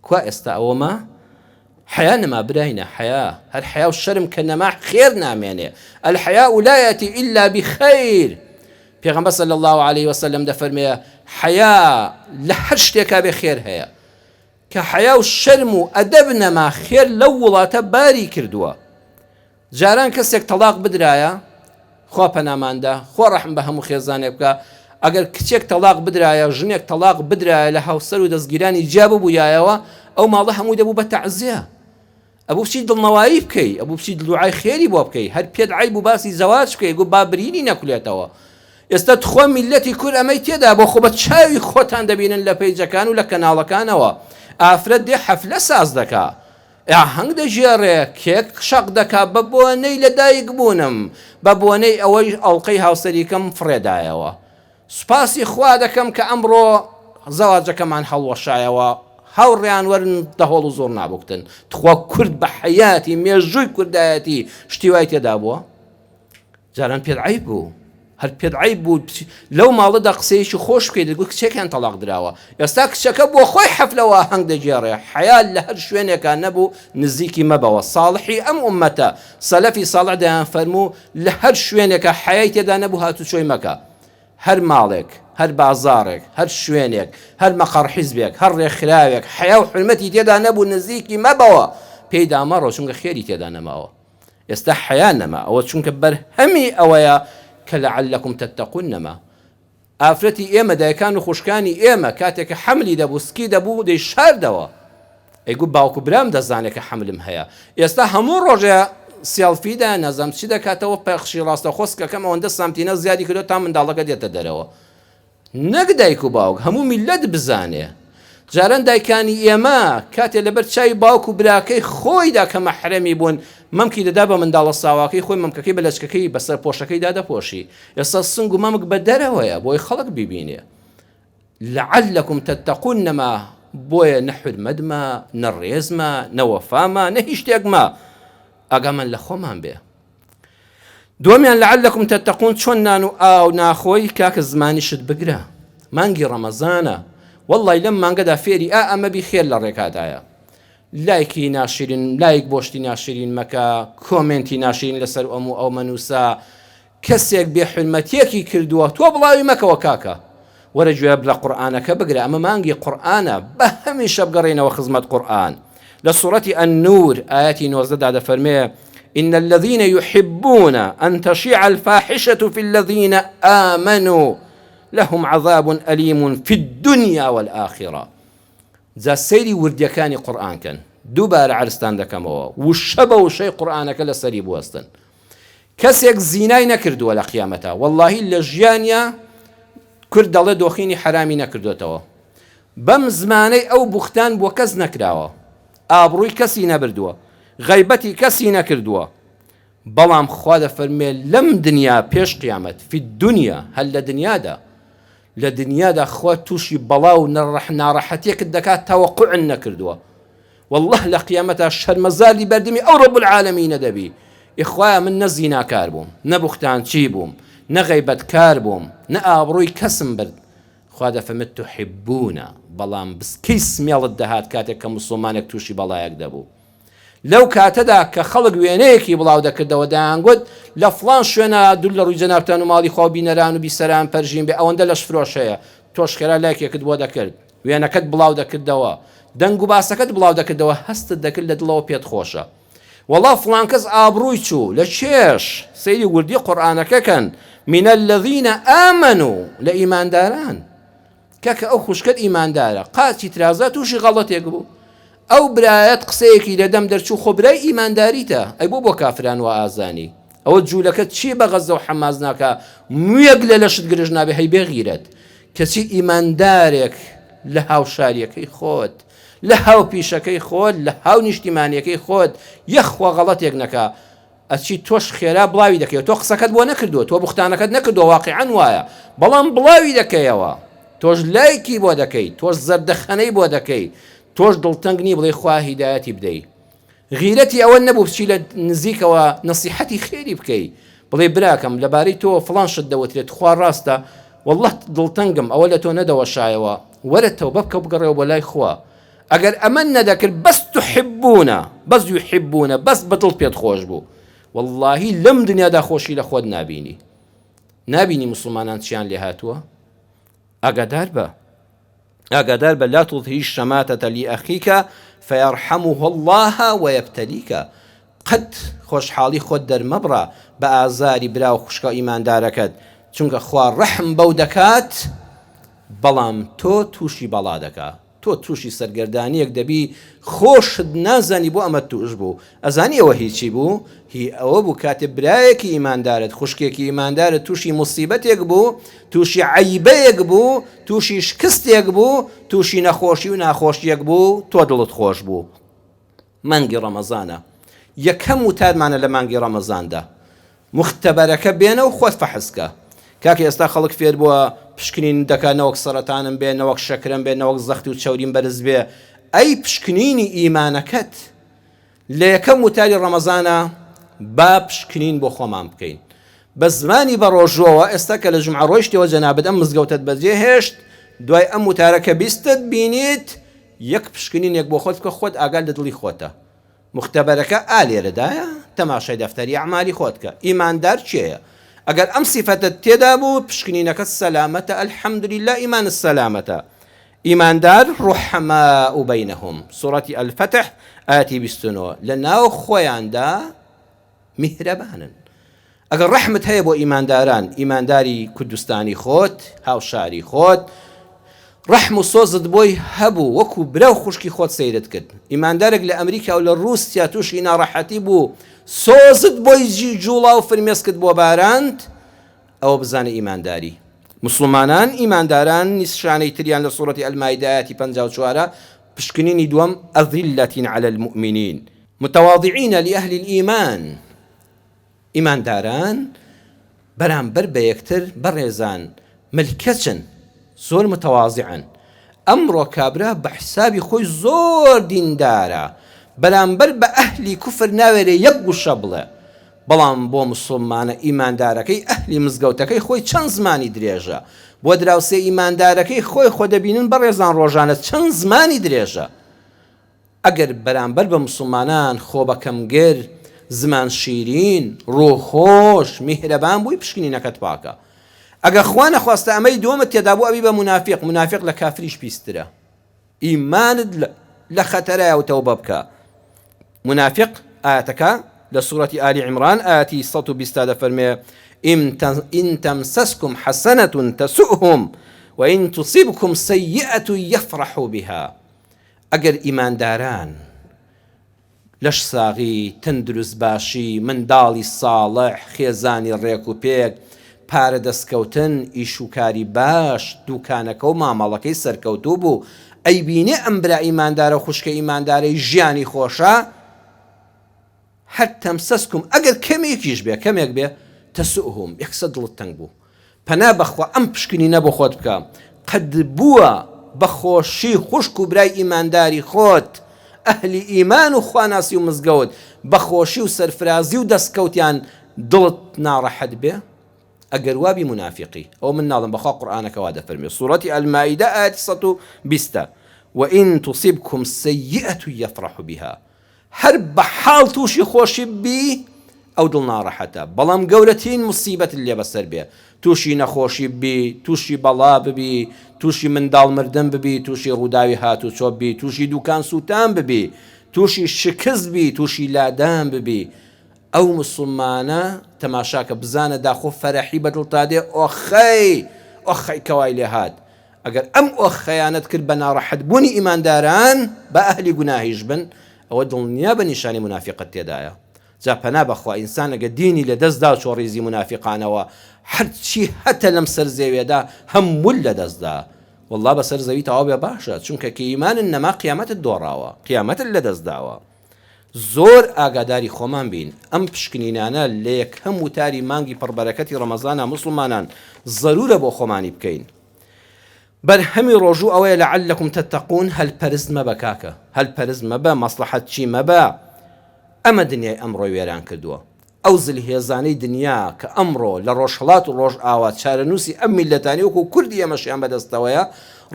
[SPEAKER 2] کوا ئێستا ئەوەمە حیا نەما براینە حیا هەر حیا و شەرم کە نەما خێر نامێنێ الحیاء لا یأتی إلا بخەیر پێغەمبەر صلی الله عليه وسلم دەفەرمێ حیا لە هەر شتێکا بێ خێر هەیە کە حیا و شەرم و ئەدەب نەما خێر لەو وڵاتە باری کردووە جاران کەسێک تەلاق بدرایە خوا پەناماندا خۆ ڕەحم بە هەموو خێزانێک بکە ئەگەر کچێک تەلاق بدرایە ژنێک تەلاق بدرایە لە هاوسەر و دەستگیرانی جیا ببوویایەوە ئەو ماڵە هەمووی دەبوو بە تەعزیە ئەبوو بچیت دڵنەوایی بکەی ئەبوو بچیت دوعای خێری بۆ بکەی هەر پێت عیب و باسی زەواج بکەی گو بابرینی نەکولێتەوە ئێستا تخوا میلەتی کورد ئەمەی تێدا بۆ خۆ بە چاوی خۆتان دەبینن لە پەیجەکان و لە کەناڵەکانەوە ئافرەت دێ حەفلە ساز دەکا هەنگ دەژێڕێ کێک شەق دەکا بە بۆنەی لەدایک بوونم بە بۆنەی ئەوەی ئەڵقەی هاوسەریکەم فڕێدایەوە سوپاسی خوا دەکەم کە ئەمڕۆ زەواجەکەمان هەڵوەشایەوە هاوڕێیان وەرن دەهۆڵ و زۆر نابووکتن تخوا کورد بە حەیاتی مێژووی کوردایەتی شتی وای تێدا بووە جاران پێت عیب بوو هەر پێت عیب بوو لەو ماڵەدا قسەیەکی خۆش بکەیت دەگوت کچێکیان تەلاق دراوە ئێستا کچەکە بۆ خۆی حەفلەوە هەنگ دەجێڕێ حەیا لە هەر شوێنێکان نەبوو نزیکی مەبەوە ساڵحی ئەم ئومەتە سەلەفی ساڵح دەیان فەرموو لە هەر شوێنێکە حەیای تێدا نەبوو هاتوچۆی مەکە هەر ماڵێک هەر بازارێک هەر شوێنێک هەر مەقەڕ حیزبێک هەر ڕێکخراوێک حەیا و حرمەتی تێدا نەبوو نزیکی مەبەوە پێی دامەڕۆ چونکە خێری تێدا نەماوە ئێستا حەیا نەما ئەوە چونکە بەرهەمی ئەوەیە کە لەعەلەکم تەتەقون نەما ئافرەتی ئێمە دایکان و خوشکانی ئێمە کاتێکە حەملی دەبوو سکی دەبوو دەی شاردەوە ئەیگو باوکو برام دەزانێت کە حەملم هەیە ئێستا هەموو ڕۆژێ سیڵفیدا نەزەم چی دەکاتەوە پەخشی ڕاستە خۆستکەکەم ئەوەندە سامتینە زیادی کردو تا منداڵەکە دێتە دەرەوە نەک دایک و باوک هەموو میلەت بزانێ جاران دایکانی ئێمە کاتێ لەبەر چای باوک و براکەی خۆیدا کە مەحرەمی بوون مەمکی دەدا بە منداڵە ساواکەی خۆی مەمکەکەی بە لەچکەکەی بەسەر پۆشەکەیدا دەپۆشی. ئێستا سنگ و مەمک بە دەرەوەیە بۆی خەڵک ببینێ. لعلكم تتقون نەما بۆیە نەحرمەتمە نەڕێزمە نەوەفامە نە هیچ شتێکمە ئاگامان لە خۆمان بێ. دووەمیان لعلكم تتقون چۆن نان و ئاو ناخۆی کاکە زمانیشت بگرە. مانگی ڕەمەزانە وەڵڵی لەم مانگەدا فێری ئەمە بیخێر لە ڕێکادایە. لایکی ناشرین لایک بۆشتی ناشرین مەکە کۆمنتی ناشرین لەسەر ئەو منووسە کەسێک بێ حرمەتیەکی کردووە تۆ بڵاوی مەکەوە کاکە وەرە گوێ لە قورئانەکە بگرە ئەمە مانگی قورئانە بە هەمیشە بگەڕێنەوە خزمەت قورئان. لە سوورەتی النور ئاەتی 19دا دەفەرمێ إن الذين يحبون أن تشيع الفاحشة في الذين آمنوا لهم عذاب أليم في الدنيا والآخرة. جا سەیری وردیەکانی قورئانکەن دووبارە عرستان دەکەمەوە وشە بە وشەی قورئانەکە لەسەری بوەستن. کەسێک زینای نەکردووە لە قیامەتە وەڵڵاهی لە ژیانیا کورد دەڵێ دۆخینی حرامی نەکردوێتەوە بەم زمانەی ئەو بوختان بۆ کەس نەکراوە ئابڕووی کەسی نەبردووە غەیبەتی کەسی نەکردووە بەڵام خوا دەفەرمێ لەم دنیا پێش قیامەت فی الدنیا هەل لە دنیادا لە دنیادا خوا تووشی بەڵاو ناڕەحەتیەکت دەکات تەوەقوع نەکردووە والله لە قیامەتە شەرمەزاری بەردەمی ئەو ڕەب العالەمینە دەبی. ئیخوایە من نە زیناکار بووم نە بوختانچی بووم نە غەیبەتکار بووم نە ئابڕووی کەسم برد. خوا دەفەرمێت تحبونە بەڵام بسکەی سمێڵت دەهات کاتێک کە موسڵمانێک تووشی بەڵایەک دەبوو. لەو کاتەدا کە خەڵک وێنەیەکی بڵاو دەکردەوە دەیانگوت لە فڵان شوێنە دوور لە ڕووی جەنابتان و ماڵی خوا بینەران و بیسەران پەرژین بێ ئەوەندە لەش فرۆشەیە تۆش خێرا لایکێکت بۆ دەکرد وێنەکەت بڵاو دەکردەوە دەنگ و باسەکەت بڵاو دەکردەوە هەستت دەکرد لە دڵەوە پێت خۆشە. وەڵا فڵان کەس ئابڕووی چوو لە چێش سەیری وردی قورئانەکەکەن من الذين آمنوا لە ئیمانداران کەکە ئەو خوشکت ئیماندارە قاچی ترازە تووشی غەڵەتێک بوو ئەو برایەت قسەیەکی لەدەم دەرچوو خۆ برای ئیمانداریتە ئەی بۆ کافران و ئازانی ئەوە جوولەکەت چی بە غەزە و حەماز ناکە مویەک لە لەشت گرژ نابێ هەی بێغیرەت کەچی ئیماندارێک لە هاوشاریەکەی خۆت لە هاو پیشەکەی خۆت لە هاو نیشتیمانیەکەی خۆت یەخوا غەڵەتێک نەکا ئەچی تۆش خێرا بڵاوی دەکەیەوە تۆ قسەکەت بۆ نەکردووە تۆ بوختانەکەت نەکردووە واقعەن وایە بەڵام بڵاوی دەکەیەوە تۆش لایکی بۆ دەکەی تۆش زەردەخەنەی بۆ دەکەی تۆش دڵتەنگنی بڵێ خوا هیدایەتی بدەی. غیرەتی ئەوە نەبوو بچی لە نزیکەوە نەسیحەتی خێری بکەی بڵێ براکەم لەبارەی تۆ فڵان شت دەوترێت خوا ڕاستە والله دڵتەنگم ئەوە لە تۆ نەدەوە شایەوە وەرە تەوبە بکە بگەڕێەوە بۆ لای خوا. ئەگەر ئەمە نەدەکرد بەس تحبونە بەس یحبونە بەس بەدڵ پێت خۆش بوو واللهی لەم دنیادا خۆشی لە خۆت نابینی مسلمانان چیان لێ هاتووە. ئاگادار بە لا تظهری الشەماتەة لأخیکە فيرحمه الله ويبتليك. قەت خۆشحاڵی خۆت دەرمەبڕە بە ئازاری برا و خوشکە ئیماندارەکەت چونکە خوا ڕەحم بەو دەکات بەڵام تۆ تووشی بەڵا دەکات تۆ تووشی سەرگەردانیەک دەبی خۆشت نازانی بۆ ئەمە توش بوو ئەزانی ئەوە هیچی بوو هی ئەوە بوو کاتێ برایەکی ئیماندارت خوشکێکی ئیماندارت تووشی موسیبەتێک بوو تووشی عەیبەیەک بوو تووشی شکستێک بوو تووشی نەخۆشی و ناخۆشیەک بوو تۆ دڵت خۆش بوو. مانگی ڕەمەزانە یەکەم وتارمانە لە مانگی ڕەمەزاندا مختبەرەکە بێنە و خۆت فەحسکە کاکە ئێستا خەڵک فێر بووە پشکنین دەکات نەوەک سەرەتانم بێ نەوەک شەکرم بێ نەوەک زەختی و چەوریم بەرز بێ ئەی پشکنینی ئیمانەکەت لە یەکەم وتاری ڕەمەزانە با پشکنین بۆ خۆمان بکەین بە زمانی بە ڕۆژۆوە ئێستا کە لە ژمعە ڕۆیشتەوە جەنابەت ئەم مزگەوتت بەجێ هێشت دوای ئەم وتارەکە بیستت بینیت یەک پشکنینێک بۆ خۆت بکە خۆت ئاگال لە دڵی خۆتە مختبەرەکە ئالێرەدایە تەماشای دەفتەری ئەعمالی خۆت کە ئیماندار چێیە ئەگەر ئەم سیفەتت تێدا بوو پشکنینەکەت سەلامەتە ئەلحەمدولیلا ئیمانت سەلامەتە. ئیماندار ڕوحەماء بەینەهم سوورەتی ئەلفەتح ئاەتی 29 لە ناو خۆیاندا میهرەبانن. ئەگەر ڕەحمت هەیە بۆ ئیمانداران ئیمانداری کوردستانی خۆت هاوشاری خۆت ڕەحم و سۆزت بۆی هەبوو وەکو برا و خوشکی خۆت سەیرت کرد ئیماندارێک لە ئەمریکا و لە ڕووسیا تووشی ناڕەحەتی بوو سۆزت بۆی جوڵا و فرمێسکت بۆ باراند ئەوە بزانە ئیمانداری مسلمانان ئیمانداران نیشانەی تریان لە سوورەتی ئەلمائیدە ئاەتی 54 پشکنینی دووەم ئەذیلەتین عەلە المؤمنین متواضعین لأهل الإيمان ئیمانداران بەرامبەر بە یەکتر بەڕێزان ملکەچن زۆر متواضعن ئەمڕۆ کابرا بە حسابی خۆی زۆر دیندارە بەرامبەر بە ئەهلی کوفر ناوێرێ یەک گوشە بڵێ بەڵام بۆ مسلمانە ئیماندارەکەی ئەهلی مزگەوتەکەی خۆی چەند زمانی درێژە بۆ دراوسێ ئیماندارەکەی خۆی خۆ دەبینن بەڕێزان ڕۆژانە چەند زمانی درێژە ئەگەر بەرامبەر بە مسلمانان خۆ بەکەمگر زمان شیرین ڕووخۆش میهرەبان بووی پشکنینەکەت پاکە ئەگە خوا نەخواستە ئەمەی دووەمت تێدا بوو ئەبی بە منافق لە کافریش پیسترە ئیمانت لە خەتەرایە و تەوبە بکە منافق ئاەتەکە لە سوورەتی ئالی عیمران ئاەتی 120 دەفەرمێ إن تمسسكم حسنة تسؤهم وإن تصيبكم سيئة يفرحوا بها ئەگەر ئیمانداران لەش ساغی تەندروست باشی منداڵی ساڵح خێزانی ڕێک و پێک پارە دەستکەوتن ئیش و کاری باش دوکانەکە و مامەڵەکەی سەرکەوتوو بوو ئەیبینێ ئەم برا ئیماندارە خوشکە ئیماندارەی ژیانی خۆشە هەر تەمسەسکم ئەگەر کەمێکیش بێ کەمێک بێ تەسؤهم یەکسە دڵت تەنگ بوو پەنا بەخوا ئەم پشکنینە بۆ خۆت بکە قەد بووە بەخۆشی خوشک و برای ئیمانداری خۆت ئەهلی ئیمان و خواناسی و مزگەوت بەخۆشی و سەرفرازی و دەستکەوتیان دڵت ناڕەحەت بێ ئەگەر وابی منافقی ئەو من ناڵم بەخوا قورئانەکەوا دەفەرمێ سوورەتی ئەلمائیدە ئاەتی 120 وإن تصبكم سيئة يفرح بها هەر بە حاڵ تووشی خۆشی بی ئەو دڵ ناڕەحەتە بەڵام گەورەترین موسیبەت لێ بەسەر بێ تووشی نەخۆشی بی تووشی بەڵا ببی تووشی منداڵ مردن ببی تووشی ڕووداوی هاتوو چۆ بی تووشی دوکان سووتان ببی تووشی شکست بی تووشی لادان ببی ئەو مسلمانە تەماشاکە بزانە داخۆ فەرەحی بەدڵ تا دێ ئۆخەی کەوای لێ هات ئەگەر ئەم ئۆخەیانت کرد بە ناڕەحەتبوونی ئیمانداران بە ئەهلی گوناهیش بن ئەوە دڵنیا بە نیشانی منافقەت تێدایە جا پەنا بەخوا ئینسان ئەگە دینی لە دەستدا و چۆڕیزی منافقانەوە هەرچی هەتە لەم سەر زەوێدا هەموو لە دەستدا والله بەسەر زەوی تەواو بێ باشە چونکە کە ئیمانن نەما قیامەتت دۆڕاوە قیامەتت لە دەستداوە زۆر ئاگاداری خۆمان بین ئەم پشکنینانە لە یەکەم وتاری مانگی پڕبەرەکەتی ڕەمەزانە مسلمانان زەرورە بۆ خۆمانی بکەین بەرهەمی ڕۆژوو ئەوەیە لەعەلەکم تەتەقون هەلپەرست مەبە کاکە هەلپەرست مەبە مەسلحەت چی مەبە ئەمە دنیای ئەمڕۆ وێران کردووە ئەو زلهێزانەی دنیا کە ئەمڕۆ لە ڕۆژهەڵات و ڕۆژ ئاوا چارەنووسی ئەم میلەتانی وەکو کوردی ئەمەشیان بەدەستەوەیە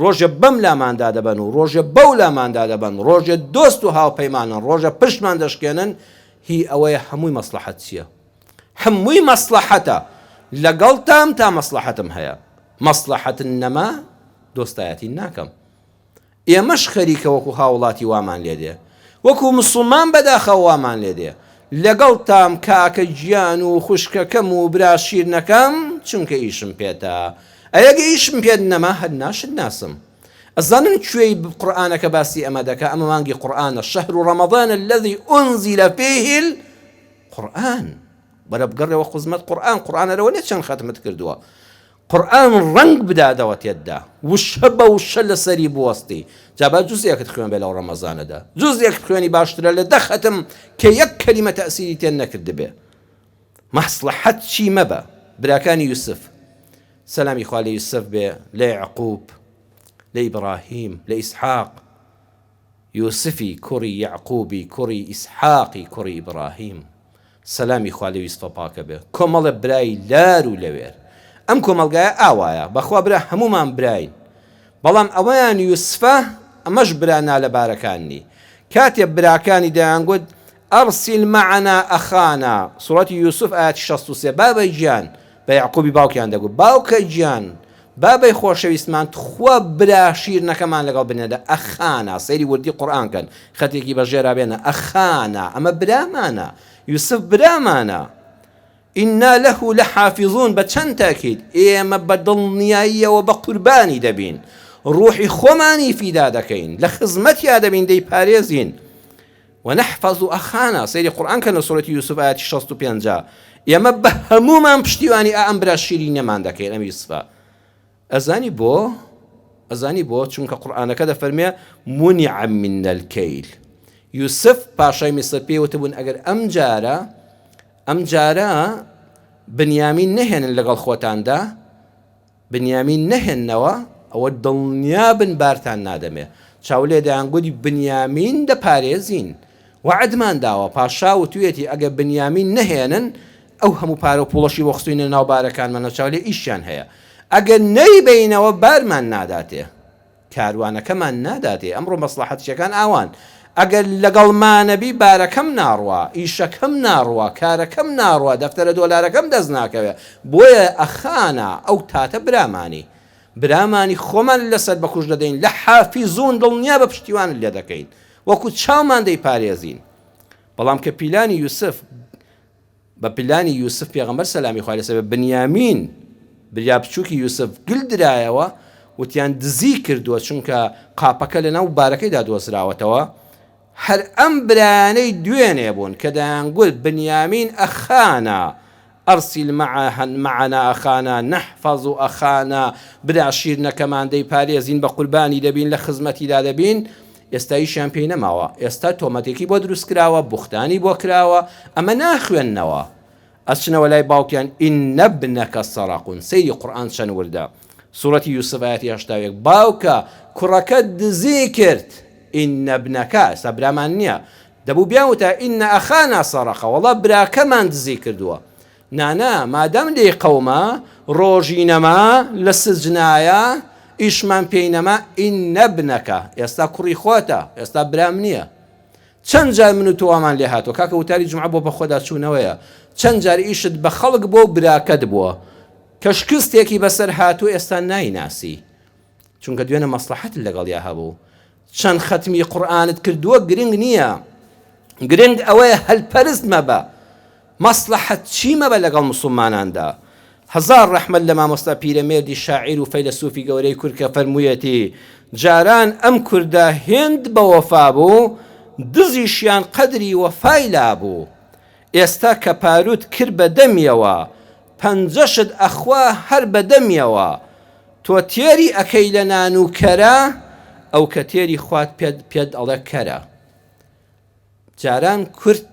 [SPEAKER 2] ڕۆژە بەم لاماندا دەبەن و ڕۆژە بەو لاماندا دەبەن ڕۆژە دۆست و هاوپەیمانن ڕۆژە پشتمان دەشکێنن هی ئەوەیە هەمووی مەسلحەت چییە هەمووی مەسلحەتە لەگەڵ تام تا مەسلحەتم هەیە مەسلحەتن نەما دۆستایەتی ناکەم ئێمەش خەریکە وەکو هاوڵاتی وامان لێ دێ وەکو مسلمان بەداخەوە وامان لێ دێ لەگەڵ تام کاکە گیان و خوشکەکەم و برا شیرنەکەم چونکە ئیشم پێتە ئەگە ئیشم پێت نەما هەر ناشت ناسم ئەزانن کوێی قورئانەکە باسی ئەمە دەکا ئەمە مانگی قورئانە شەهر ڕەمەضان الذي أنزل فيه القورئان بەرە بگەڕێەوە خزمەت قورئانەرەوە نێت چەند ختمت کردووە قورئان ڕنگ بدادەوە تێددا وشە بە وشە لەسەری بوەستی جابا جوزێکت خوێن بێ لەو ڕەمەزانەدا جوزێکت خوێنی باشترە لە دە ختم کە یەک کەلیمە تەئسیری تێن نەکرد بێ مەسلحەت چی مەبە براکانی یوسف سەلامی خوا لە یوسف بێ لە یعقوب لە ئیبراهیم لە ئیسحاق یوسفی کوڕی یعقوبی کوڕی ئیسحاقی کوڕی ئیبراهیم سەلامی خوا لە یوسفە پاکە بێ کۆمەڵە برای لار و لەوێر ئەم کۆمەلگایە ئاوایە بەخوا برا هەمومان براین بەڵام ئەوەیان یوسفە ئەمەش برانا لە بارەکانی کاتێ براکانی دەیانگوت ئەرسیل مەعەنا ئەخانا سوڕەتی یوسف ئاەتی 63 بابەی گیان بە یعقوبی باوکیان دەگوت باوکە گیان بابەی خۆشەویستمان خوا برا شیرنەکەمان لەگەڵ بنێدە ئەخانا سەیری وردی قورئان کەن خەتێکی بەژێرا بێنە ئەخانا ئەمە برامانە یوسف برامانە ئینا لەه لەحافیظون بە چەند تاکید ئێمە بە دڵنیاییەوە بە قوربانی دەبین ڕوحی خۆمانی فیدا دەکەین لە خزمەتیا دەبین دەیپارێزین ونحفظ ئەخانا سەیری قورئان کە لە سوورەتی یوسف ئاەتی 65 ئێمە بە هەمومان پشتیوانی ئەم برا شیرینەمان دەکەین ئەم یوسفە ئەزانی بۆ چونکە قورئانەکە دەفەرمێ منع من الكيل. یوسف پاشای میسر پێوتە بوون ئەگەر ئەم جارە بنیامین نەهێنن لەگەڵ خۆتاندا، بنیامین نەهێننەوە، ئەوە دڵنیابن بارتان نادەمێ. چاولێ دەیانگوتی بنیامین دەپارێزین، وعدمان داوە. پاشا وتوێتی ئەگەر بنیامین نەهێنن ئەو هەموو پارە و پوڵەشی وەخستوینە ناو بارەکانمانە، چاولێ ئیشیان هەیە. ئەگەر نەیبینەوە بارمان ناداتێ، کاروانەکەمان ناداتێ. ئەمڕۆ مەسلحەتیەکان ئاوان، ئەگەر لەگەڵمانەبی بارەکەم ناڕوا، ئیشەکەم ناڕوا، کارەکەم ناڕوا، دەفتەرە دۆلارەکەم دەست ناکەوێ. بۆیە ئەخانە ئەو تاتە برامانی خۆمان لەسەر بەکوش دەدەین، لە حافیزون دڵنیا بە پشتیوانت لێ دەکەین، وەکو چاومان دەی پارێزین. بەڵام کە پیلانی یوسف بە پیلانی یوسف پێغەمبەر سەلامی خوا لەسەر بنیامین بریا بچووکی یوسف گلدرایەوە، وتیان دزی کردووە چونکە قاپەکە لەناو بارەکەیدا دۆزراوەتەوە. هەر ئەم برانەی دوێنێ بوون کە دەیانگوت بنیامین ئەخانە، ئەرسیل معنا ئەخانە نەحفەظ ئەخانە، برا شیرنەکەمان دەی پارێزین، بە قوربانی دەبین، لە خزمەتیدا دەبین. ئێستاییشیان پێی نەماوە. ئێستا تۆمەتێکی بۆ دروست کراوە، بوختانی بۆ کراوە، ئەمە ناخوێننەوە، ئەچنەوە لای باوکیان ئین ابنەکە سەرەقون. سەیری قورئان چەند وردە. سوورەتی یوسف ئاەتی 81 باوکە کوڕەکەت دزی کرد. ئین ابنەکە ئێستا برامان نییە، دەبوو بیاوتە ئینە ئەخانە سەرەقە، وەڵا براکەمان دزی کردووە. نانا مادام لێی قەومە ڕۆژی نەما لە سجنایە ئیشمان پێی نەما، ئین ابنەکە ئێستا کوڕی خۆتە، ئێستا برام نییە. چەند جار من و تۆوامان لێ هاتووە کاکە وتاری جومعە بۆ بەخۆدا چوونەوەیە، چەند جار ئیشت بە خەڵک بۆ براکەت بووە کە شکستێکی بەسەر هاتوو ئێستا نایناسی، چونکە دوێنە مەسلحەت لەگەڵیا هەبوو. چەند ختمی قورئانت کردووە گرنگ نییە، گرنگ ئەوەیە هەلپەرست مەبە، مەسلحەت چی مەبە لەگەڵ موسڵماناندا. هەزار ڕەحمەت لە مامۆستا پیرەمێردی شاعیر و فەیلسوفی گەورەی کورد کە فەرموویەتی جاران ئەم کوردە هێند بە وەفا بوو، دزیشیان قەدری وەفای لابوو. ئێستا کە پاروت کرد بە دەمیەوە، پەنجەشت ئەخوا هەر بە دەمیەوە. تۆ تێری ئەکەی لە نان و کەرە، ئەو کە تێری خوات پێت ئەڵێ کەرە. جاران کورد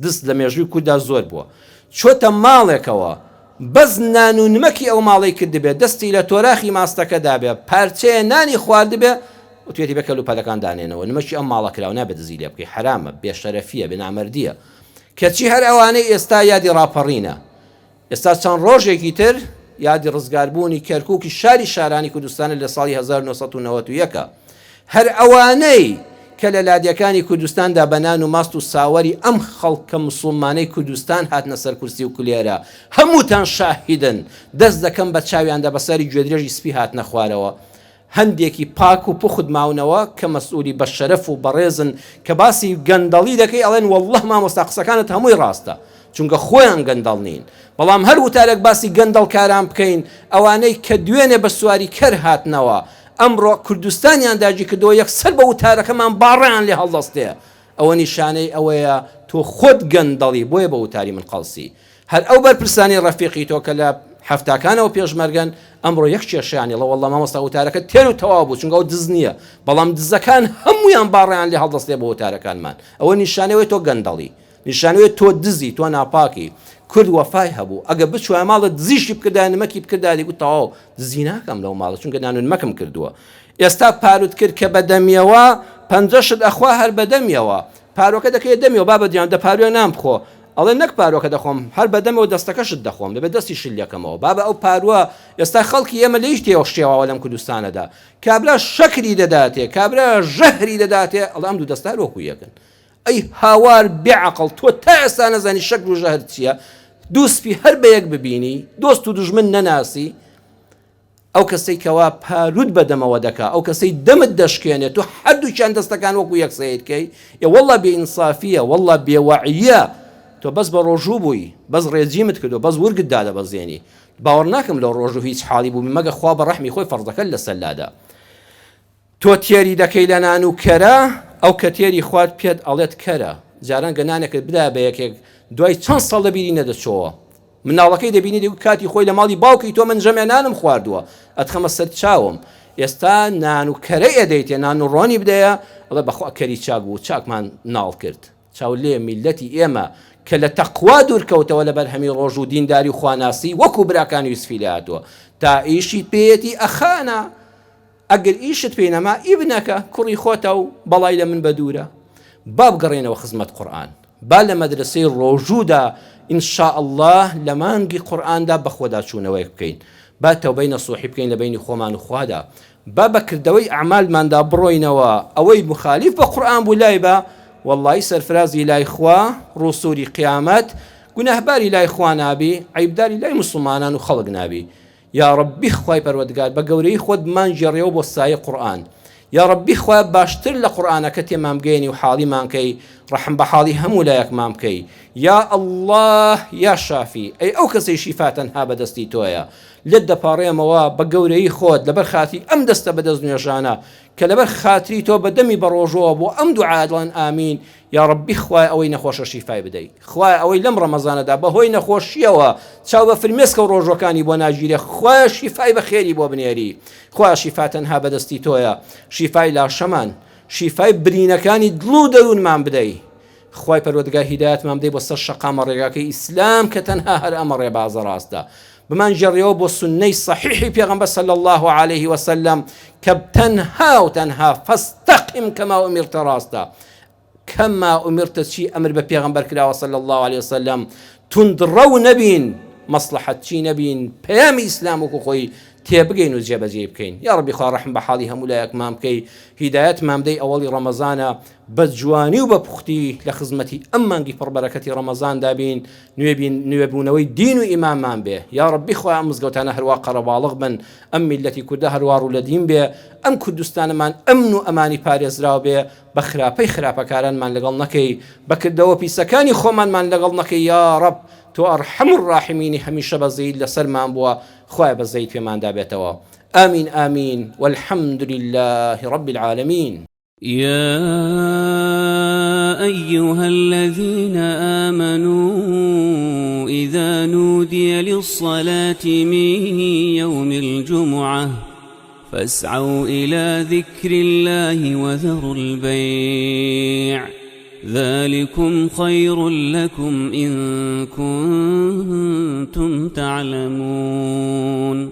[SPEAKER 2] دز لە مێژووی کووردا زۆر بووە، چۆتە ماڵێکەوە بەس نان و نمەکی ئەو ماڵی کرد بێت، دەستی لە تۆراخی ماستەکەدا بێ، پارچەیە نانی خوارد بێ، وتوێتی بە کەلوپەلەکان دانێنەوە، نمەکی ئەم ماڵە کراوە نابێت دزی لێ بکەی، حرامە، بێشەرەفیە، بێنامەردیە. کەچی هەر ئەوانەی ئێستا یادی ڕاپەڕینە. ئێستا چەند ڕۆژێکی تر یادی ڕزگاربوونی کەرکووکی شاری شارانی کوردستانە لە ساڵی 1991. هەر ئەوانەی کە لە لادیەکانی کوردستاندا بەنان و ماست و ساوەری ئەم خەڵکە موسڵمانەی کوردستان هاتنە سەر کورسی و کولێرە، هەمووتان شاهیدن، دەست دەکەم بە چاویاندا بەسەری گوێدرێژی سپی هاتنە خوارەوە. هەندێکی پاک و پوخت ماونەوە کە مەسئولی بە شەرەف و بەڕێزن کە باسی گەندەڵی دەکەی ئەڵێن وەڵڵە مامۆستا قسەکانت هەمووی ڕاستە، چونکە خۆیان گەندەڵ نین. بەڵام هەر وتارێک باسی گەندەڵکاران بکەین، ئەوانەی کە دوێنێ بە سواری کەر هاتنەوە ئەمڕۆ کوردستانیان داگی کردەوە، یەکسەر بە وتارەکەمان باڕیان لێ هەڵدەستێ، ئەوە نیشانەی ئەوەیە تۆ خۆت گەندەڵی. بۆیە بە وتاری من قەڵسی هەر ئەو بەرپرسانی ڕەفیقی تۆ کە لە هەفتاکانەوە پێشمەرگەن ئەمڕۆ یەک کێشیانی لە وەڵڵە مامۆستا وتارەکە تێر و تەواو بوو، چونکە ئەو دز نییە، بەڵام دزەکان هەمویان باڕیان لێ هەڵدەستێ بە وتارەکانمان. ئەوە نیشانەوەی تۆ گەندەڵی، نیشانەوەی تۆ دزی، تۆ ناپاکی. کورد وەفای هەبوو، ئەگە بچوە ماڵت دزیشی بکردا، نمەکی بکردا، دیگوت تەواو دزی ناکەم لەو ماڵە، چونکە نان و نمەکم کردووە. ئێستا پاروت کرد کە بەدەمیەوە، پەنجەشت ئەخوا هەر بەدەمیەوە، پارۆکە دەکەی دەمیەوە، بابەدیان دە پاروێ نام بخۆ، ئەڵێ نەک پارۆکە دەخۆم، هەر بەدەمەوە دەستەکەشت دەخۆم، دەبێت دەستی شلیەکەمەوە. بابە ئەو پاروە ئێستا خەڵکی ئێمە لە هیچ تێوەشتێەوە لەم کوردستانەدا، کابرا شەکری دەداتێ، کابرا ژەهری دەداتێ، ئەڵێ ئەم دوو دەستار وەکو یەکن. ئەی هاوار بێعەقڵ، تۆ تا ئێستا نەزانی شەکر و ژەهر چییە؟ دووسپی هەر بە یەک ببینی، دۆست و دوژمن نەناسی. ئەو کەسەی کەوا پارود بەدەمەوە دەکا، ئەو کەسەی دەمت دەشکێنێت، تۆ هەردووچیان دەستەکان وەکو یەکسەیەکەی، وەڵڵا بێئینسافیە، وەڵڵا بێوەعیە. تۆ بەس بە ڕۆژوو بووی، بەس ڕێجیمت کردو، بەس ورگت دادە بەزێنی. باوەڕ ناکەم لەو ڕۆژوو هیچ حاڵی بوومی مەگە خوا بە ڕەحمی خۆی فەرزەکەت لە سەلادا. تۆ تێری دەکەی لە نان و کەرە، ئەو کە تێری خوارد پێت ئەڵێت کەرە. جاران گەنانێکت بدا بە یەکێک، دوای چەند ساڵ لەبیری نەدەچۆوە، مناڵەکەی دەبینی دەگوت کاتی خۆی لە ماڵی باوکی تۆ من ژەمێنانم خواردووە ئەتخەمە سەر چاوم ئێستا نان و کەرەی ئەدەیتێ نان و ڕۆنی بدەیە ئەڵێ بەخوا کەری چاک بوو چاکمان ناڵ کرد چاو لێ میلەتی ئێمە کە لە تەقوا دوورکەوتەوە لە بەرهەمی ڕۆژ و دینداری و خواناسی وەکو براکانی یوسفی لاتوە تا ئیشی پێیەتی ئەخانە ئەگەر ئیشت پێی نەما ئیبنەکە کوڕی خۆتە و بەڵای لە من بە دوورە با بگەڕێنەوە خزمەت قورئان با لە مەدرسەی ڕۆژوودا ئینشاء الله لە مانگی قورئاندا بەخۆدا چوونەوەی بکەین با تەوبەی نەسوحی بکەین لە بینی خۆمان و خوادا با بەکردەوەی ئەعمالماندا بڕۆینەوە ئەوەی مخالیف بە قورئان بوو لای بە والله سەرفرازی لای خوا ڕووسوری قیامەت گوناهباری لای خوا نابی عیبداری لای مسلمانان و خەڵک نابی یا ربی خوای پەروەردگار بە گەورەی خۆت مانگێڕێەوە بۆ سایە قورئان یا ربی خوای باشتر لە قورئانەکە تێمان بگەینی و حاڵیمان کەی ڕەحم بە حاڵی هەموو لایەکمان بکەی یا الله یا شافی ئەی ئەو کەسەی شیفا تەنها بەدەستی تۆیە لێت دەپاڕێمەوە بە گەورەی خۆت لەبەر خاتی ئەم دەستە بەدەست نوێژانە کە لەبەر خاتری تۆ بەدەمی بەڕۆژەوە بۆ ئەم دوعا دڵێن ئامین یا ربی خوای ئەوەی نەخۆشە شیفای بدەیت خوای ئەوەی لەم ڕەمەزانەدا بەهۆی نەخۆشیەوە چاو بە فرمێسکە و ڕۆژەکانی بۆ ناگیرێ خوای شیفای بەخێری بۆ بنێری خوای شیفا تەنها بەدەستی تۆیە شیفای لاشەمان شیفای برینەکانی دڵ و دەروونمان بدەیت خوای پەروەردگار هیدایەتمان بدەیت بۆ سەر شەقامە ڕێگاکەی ئیسلام کە تەنها هەر ئەمە ڕێبازە ڕاستە بمان جێڕێەوە بۆ سنەی صحیحی پێغەمبەر صلی الله عليه وسلم کە تەنها و تەنها فاستقم كما أمرت ڕاستە كما أمرت چی ئەمر بە پێغەمبەر کراوە صلی الله عليه وسلم تندڕە نەبین مەصلحەت چی نەبین پەیامی ئیسلام وەکو خۆی تێبگەین و جێبەجێ بکەین یا ربی خوا ڕەحم بە حاڵی هەموو لایەکمان بکەی هیدایەتمان بدەی ئەوەڵی ڕەمەزانە بە جوانی و بە پوختی لە خزمەتی ئەم مانگی پڕبەرەکەتی ڕەمەزاندا بین نوێبوونەوەی دین و ئیمانمان بێ یا ربی خوا ئەم مزگەوتانە هەروە قەرەباڵغ بن ئەم میلەتی کوردە هەروە ڕوو لە دین بێ ئەم کوردستانمان ئەمن و ئەمانی پارێزراو بێ بە خراپەی خراپەکارانمان لەگەڵ نەکەی بەکردەوە پیسەکانی خۆمانمان لەگەڵ نەکەی یا رب تو أرحم الراحمين هەمیشە بەزەیت لەسەرمان بووە خوای بەزەیت پێماندا بێتەوە آمين آمين والحمد لله رب العالمين
[SPEAKER 1] يا أيها الذين آمنوا إذا نودي للصلاة من يوم الجمعة فاسعوا إلى ذكر الله وذروا البيع ذلكم خير لكم إن كنتم تعلمون